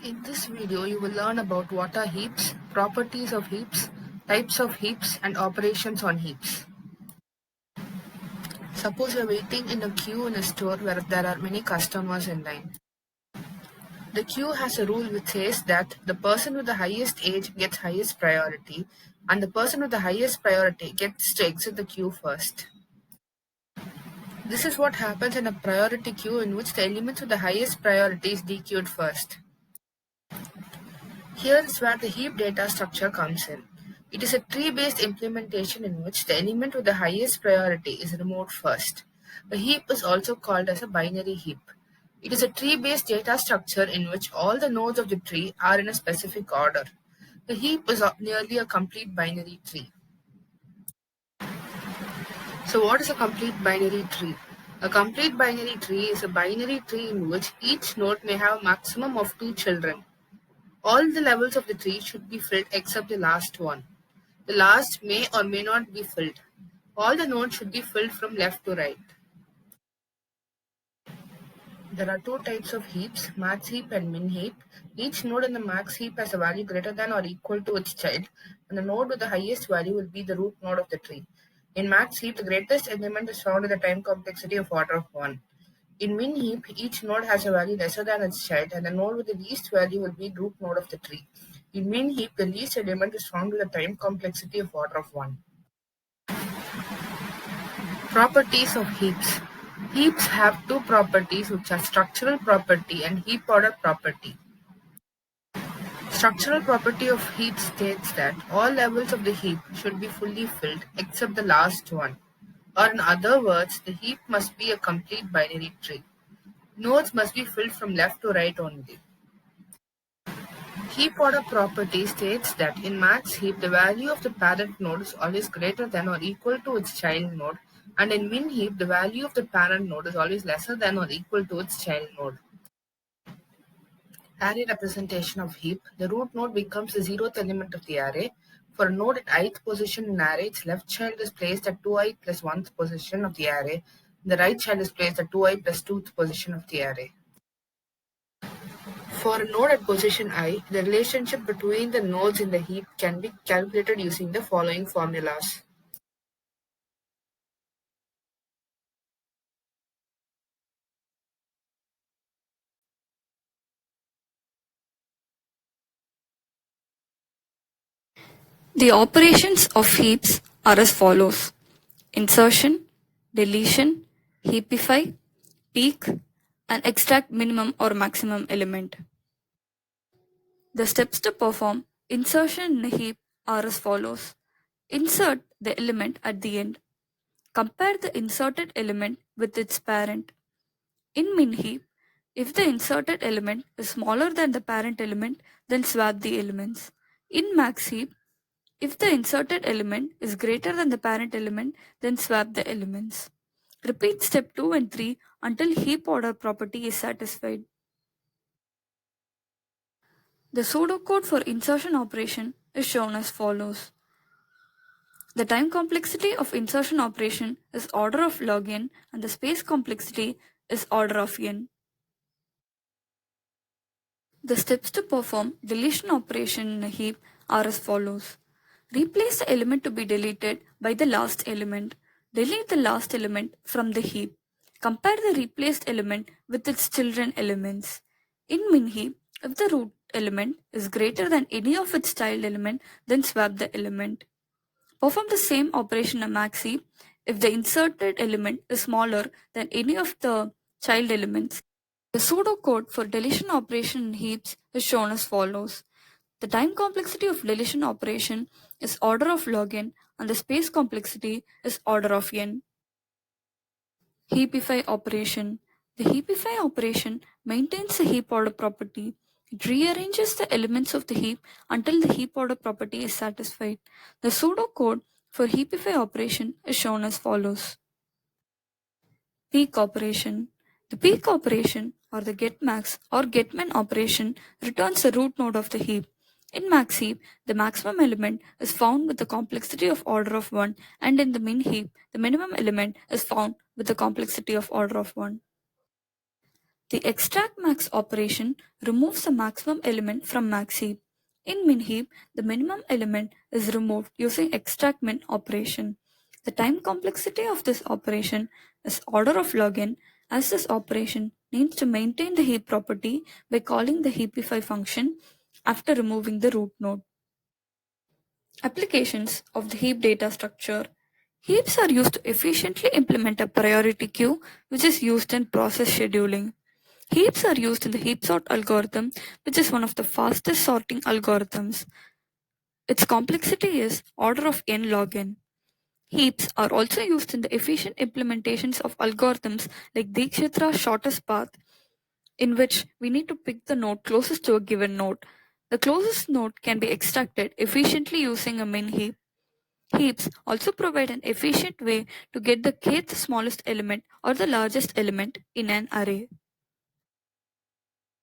In this video, you will learn about what are heaps, properties of heaps, types of heaps, and operations on heaps. Suppose you are waiting in a queue in a store where there are many customers in line. The queue has a rule which says that the person with the highest age gets highest priority, and the person with the highest priority gets to exit the queue first. This is what happens in a priority queue in which the elements with the highest priority is dequeued first. Here is where the heap data structure comes in. It is a tree-based implementation in which the element with the highest priority is removed first. A heap is also called as a binary heap. It is a tree-based data structure in which all the nodes of the tree are in a specific order. The heap is nearly a complete binary tree. So what is a complete binary tree? A complete binary tree is a binary tree in which each node may have a maximum of 2 children. All the levels of the tree should be filled except the last one. The last may or may not be filled. All the nodes should be filled from left to right. There are two types of heaps, max heap and min heap. Each node in the max heap has a value greater than or equal to its child, and the node with the highest value will be the root node of the tree. In max heap, the greatest element is found in the time complexity of order of 1. In min heap, each node has a value lesser than its child, and the node with the least value will be root node of the tree. In min heap, the least element is found with the time complexity of order of 1. Properties of heaps. Heaps have two properties which are structural property and heap order property. Structural property of heap states that all levels of the heap should be fully filled except the last one. Or in other words, the heap must be a complete binary tree. Nodes must be filled from left to right only. Heap order property states that in max heap, the value of the parent node is always greater than or equal to its child node, and in min heap, the value of the parent node is always lesser than or equal to its child node. Array representation of heap. The root node becomes the zeroth element of the array. For a node at ith position in array, its left child is placed at 2i plus 1th position of the array. The right child is placed at 2i plus 2th position of the array. For a node at position I, the relationship between the nodes in the heap can be calculated using the following formulas. The operations of heaps are as follows: insertion, deletion, heapify, peek, and extract minimum or maximum element. The steps to perform insertion in a heap are as follows. Insert the element at the end. Compare the inserted element with its parent. In min heap, if the inserted element is smaller than the parent element, then swap the elements. In max heap, if the inserted element is greater than the parent element, then swap the elements. Repeat step 2 and 3 until heap order property is satisfied. The pseudocode for insertion operation is shown as follows. The time complexity of insertion operation is order of log n and the space complexity is order of n. The steps to perform deletion operation in a heap are as follows. Replace the element to be deleted by the last element. Delete the last element from the heap. Compare the replaced element with its children elements. In min heap, if the root element is greater than any of its child element, then swap the element. Perform the same operation in max heap if the inserted element is smaller than any of the child elements. The pseudocode for deletion operation in heaps is shown as follows. The time complexity of deletion operation is order of log n and the space complexity is order of n. Heapify operation. The heapify operation maintains the heap order property. It rearranges the elements of the heap until the heap order property is satisfied. The pseudocode for heapify operation is shown as follows. Peek operation. The peek operation or the getMax or getMin operation returns the root node of the heap. In max heap, the maximum element is found with the complexity of order of 1, and in the min heap, the minimum element is found with the complexity of order of 1. The extract max operation removes the maximum element from max heap. In min heap, the minimum element is removed using extract min operation. The time complexity of this operation is order of log n, as this operation needs to maintain the heap property by calling the heapify function after removing the root node. Applications of the heap data structure. Heaps are used to efficiently implement a priority queue, which is used in process scheduling. Heaps are used in the heap sort algorithm, which is one of the fastest sorting algorithms. Its complexity is order of n log n. Heaps are also used in the efficient implementations of algorithms like Dikshitra's shortest path, in which we need to pick the node closest to a given node. The closest node can be extracted efficiently using a min heap. Heaps also provide an efficient way to get the kth smallest element or the largest element in an array.